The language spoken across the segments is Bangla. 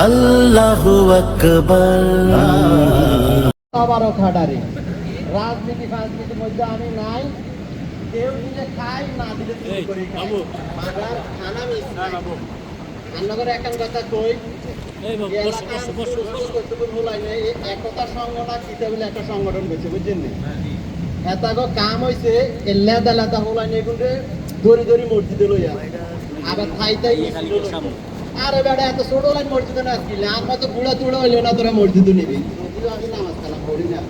আল্লাহু আকবার। আবারও খাটারে রাজনীতি ফাজনীতির মধ্যে আমি নাই। কেউ দিলে খাই, না দিলে চুরি করি খাই। বাবার খানা মিস নাই। রান্নাঘরে এখন কথা কই, একতা সংগঠন কিতা বলে একটা সংগঠন করছে, বুঝছেন না? এতাগো কাম হইছে এল্লাদা লাদা হলাইনে গুন্ডে দড়ি দড়ি মসজিদে লইয়া আবার থাই থাই আরে বেটা এত ছোট লাইন মসজিদে না আসলে আর মতো বুড়া চুড়া হইলে না তোরা মসজিদে নিবি। যদিও আমি নামাজ কালাম পড়ি না,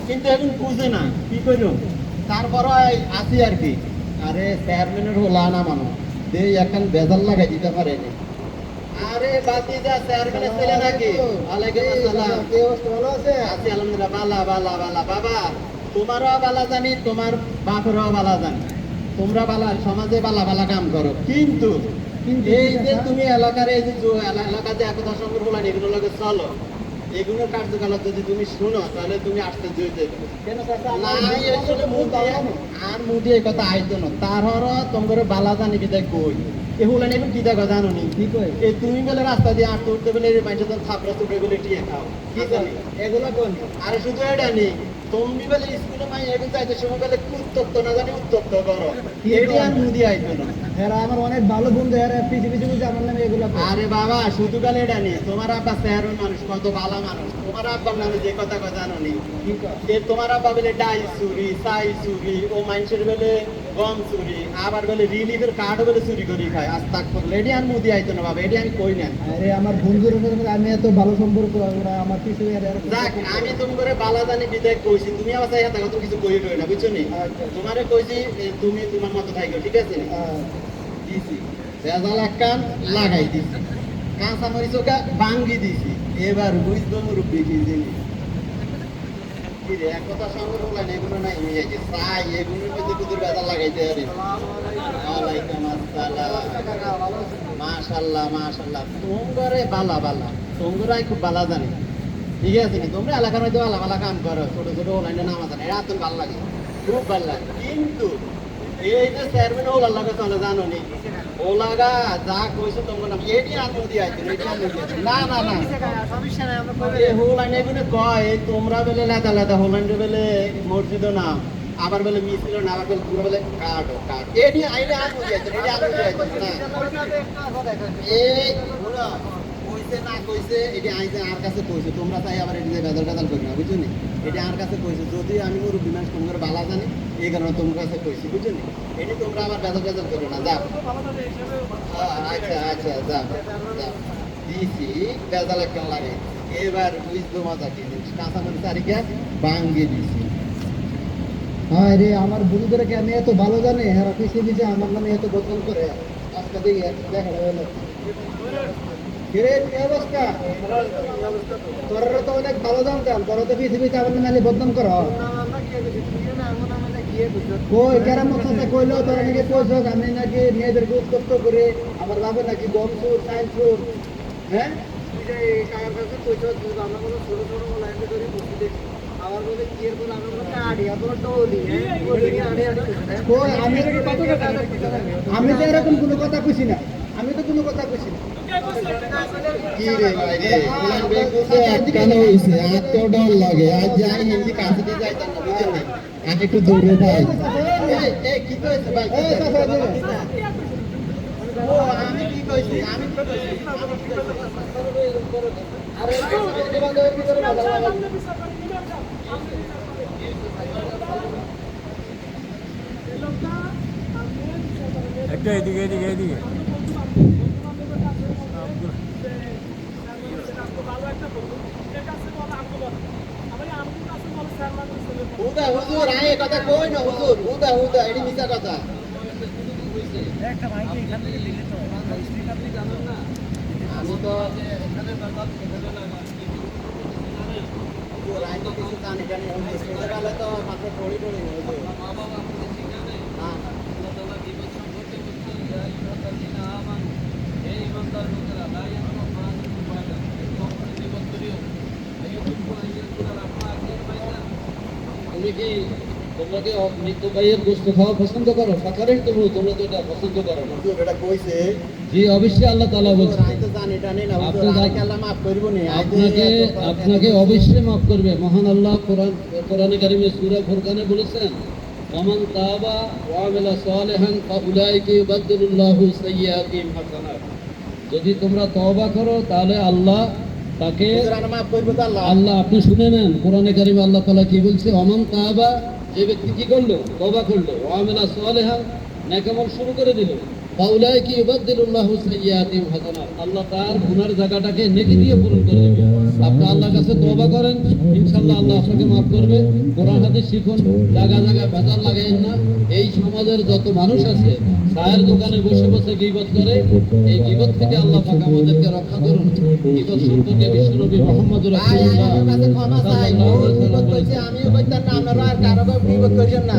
কিন্তু এখন বুঝে না কি করো। তারপরও আসি আর কি। আরে চেয়ারম্যানের হলা না মানো দেই এখন বেজাল লাগাই দিতে পারেনি। আরে বাতিজা চেয়ারম্যানের ছেলে নাকি? ওয়ালাইকুম আসসালাম। কি অবস্থা, ভালো আছে? আছি আলহামদুলিল্লাহ। বালা বালা বালা। বাবা তোমারও বালা জানি, তোমার বাপেরও বালা জানি। তোমরা বালা সমাজে বালা বালা কাম করো, কিন্তু এই যে তুমি এলাকার এই যে এলাকা যে একতা সংগ্রহ হলেন এগুলো লোকে চলো, এগুলোর কার্যকলাপ যদি তুমি শুনো তাহলে তুমি আসতে যেতে আর মুদি এই কথা আইতো না। তারপর তোমার বালা জানি বিদায় কই এগুলো নেই কি দেখো জানো নি? কি কই এই তুমি বলে রাস্তা দিয়ে আটতে উঠতে বলে মানুষজন থাপড়া তুপড়ে বলে টিয়ে খাও, কি জানি এগুলো কোন? আরে শুধু এটা নেই, তুমি বলে স্কুলে মাই এখন চাইতে সময় বলে উত্তপ্ত না জানি উত্তপ্ত করো, এটি আর মুদি আইতো না। এরা আমার অনেক ভালো বন্ধু, এরা পিছু পিছু পিছু আমার নামে এগুলো। আরে বাবা শুধু কালে এটা নেই, তোমার আব্বা চেহারা মানুষ কত ভালো মানুষ। তোমার আব্বার নামে যে কথা জানো নি? তোমার আব্বা বলে ডাই চুরি, চাই চুরি, ও মানুষের বেলে গম চুরি, আবার বলে রিলিফের কার্ডও বলে চুরি করে খায়। আজ তাক করলে এটি আর মুদি আইতো না বাবা, এটি আমি কই না। আরে আমার বন্ধুর আমি এত ভালো সম্পর্ক, ওরা আমার পিছু। যাক আমি তুমি করে বালা জানি বিদায় কইছি, তুমি আমার চাই হাতে তুমি কিছু কই না, বুঝছো নি? তোমারে কইছি তুমি তোমার মতো থাকো, ঠিক আছে? দিছি বেজাল একখান লাগাই দিছি, কাঁচা মরিচ ওকে ভাঙ্গি দিছি। এবার বুঝবো মুরব্বী কি জিনিস। কি রে একতা সংগ্রহ হলেন এগুলো নাই হয়ে গেছে চাই এগুলোর মধ্যে কুদুর বেজাল লাগাইতে পারে। ওয়ালাইকুম আসসালাম। মাশাআল্লাহ মাশাআল্লাহ। তোমরে বালা বালা, তোমরাই খুব বালা জানি, ঠিক আছে নি? তোমরা এলাকার মধ্যে বালা বালা কাম করো, ছোট ছোট লাইনে নামাজ জানে, এরা তো ভালো লাগে, খুব ভালো লাগে। কিন্তু এই যে চেয়ারম্যান ওলার লাগে চলে জানো নি? ওলাগা যা কইছো তোমার নাম এটি আর নদী আইতো না না না সমস্যা নাই। আমরা হোলাইনে এগুলো কয় তোমরা বেলে লেদা লেদা হোলাইনে বেলে মসজিদও না, আবার বলে মিছিল না, আবার বলে পুরো বলে কার্ড কার্ড এটি আইলে আর নদী আইতো, এটি আর নদী আইতো না। এই শোনো কইছে না কইছে এটি আইছে আর কাছে কইছে, তোমরা তাই আবার এটি বেজাল বেজাল করি না, বুঝছো নি? এটি আর কাছে কইছে, যদি আমি মুরব্বী মানুষ তোমার বালা জানি এই কারণে তোমার কাছে কইছি, বুঝছো নি? এটি তোমরা আবার বেজাল বেজাল করো না। যাও আচ্ছা আচ্ছা যাও যাও দিছি বেজাল একটা লাগে। এবার বুঝবো মজা কি জিনিস, কাঁচা মরিচ তারিখে ভাঙ্গি দিছি। হ্যাঁ রে আমার বন্ধুদেরকে আমি এত ভালো জানি, এরা পিছিয়ে পিছিয়ে আমার নামে এত বদনাম করে। আজকে দেখি দেখা গেল কি অবস্থা? তোরা তো অনেক ভালো জানতাম, তোরা তো পৃথিবীতে আমার নামে বদনাম করো। কই কেরাম কইলো তোরা নাকি কইছ আমি নাকি মেয়েদেরকে উত্তপ্ত করে, আমার বাবা নাকি গম চুর চাই চুর। হ্যাঁ আমি তো এরকম কোনো কথা কইছি না, আমি তো কোনো কথা কইছি না। কি রে ভাই রে বেগুতে একখানে হইছে এত ডর লাগে। আজ যাই হিন্দি কাছে দিয়ে যাইতাম না, বুঝছেন না? আজ একটু দৌড়ে যাই। এই কি কইছে ভাই? ও আমি কি কইছি? আমি কি কইছি? আরে বান্ধবের ভিতরে কথা বলা একটা এদিকে এদিকে এদিকে হুদা হুজুর আয় কথা কই না হুজুর, হুদা হুদা এটি মিছা কথা। একটা ভাইকে এখান থেকে দিলে তো আপনি জানেন না, আমি তো এখানে আইন তো কিছু জানি জানি ছোটবেলায় তো মাত্র পড়ি পড়ি তুমি কি তোমরা কি মৃত ভাইয়ের গোস্ত খাওয়া পছন্দ করো? শাকাহারি তোমরা তোমরা তো এটা পছন্দ করো না। হুজুর এটা কইছে জি অবশ্যই আল্লাহ তাআলা বলছে আমি তো জানি টানি না হুজুর, আপনি আরেক আল্লাহ মাফ করবো নি। আপনাকে অবশ্যই মাফ করবে। মহান আল্লাহ কোরআনে কারিমে সূরা ফুরকানে বলেছেন, ওয়ামান তাবা ওয়া আমিলা সালিহান ফাউলাইকা ইউবাদদিলুল্লাহু সাইয়্যাতিহিম হাসানাত। যদি তোমরা তওবা করো তাহলে আল্লাহ তাকে হুজুর আনা মাফ করবো তো আল্লাহ। আল্লাহ আপনি শুনে নেন কোরআনে কারিমে আল্লাহ তাআলা কি বলছে, ওয়ামান তাবা, যে ব্যক্তি কি করলো, তওবা করলো, ওয়া আমিলা সালিহান, নেক আমল শুরু করে দিল, ফাউলাইকা ইউবাদদিলুল্লাহু সাইয়্যাতিহিম হাসানাত, আল্লাহ তার গুনার জায়গাটাকে নেকি দিয়ে পূরণ করে দেবে। আপনি আল্লাহর কাছে তওবা করেন, ইনশাআল্লাহ আল্লাহ আপনাকে মাফ করবে। কোরআন হাদিস শিখুন, জায়গা জায়গায় ভেজাল লাগাইন না। এই সমাজের যত মানুষ আছে চায়ের দোকানে বসে বসে গীবত করে, এই গীবত থেকে আল্লাহ পাক আমাদেরকে রক্ষা করুন। গীবত সম্পর্কে বিশ্বনবী মুহাম্মদুর ভাই, আমি রাসূলুল্লাহ আপনার কাছে ক্ষমা চাই। ও বিপদ করছে, আমিও করতাম না, আপনারা আর কারো বিপদ করছেন না।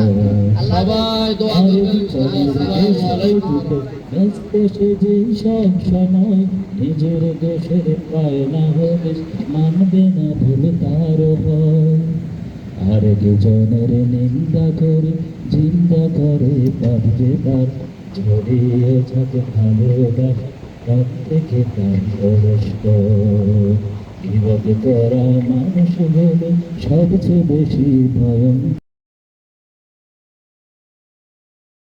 আল্লাহ সবাই দোয়া করবেন। আসসালামু আলাইকুম। ব্যস্ত সেজে সব সময় নিজের দোষের পায় না হলে মানবে না ভুল তার হয়। আর দুজনের নিন্দা করে জিন্দা করে পারবে তার ছড়িয়ে থাকে ভালোবাসা রাত থেকে তার পরস্প। বিপদ করা মানুষ হলে সবচেয়ে বেশি ভয়ঙ্কর।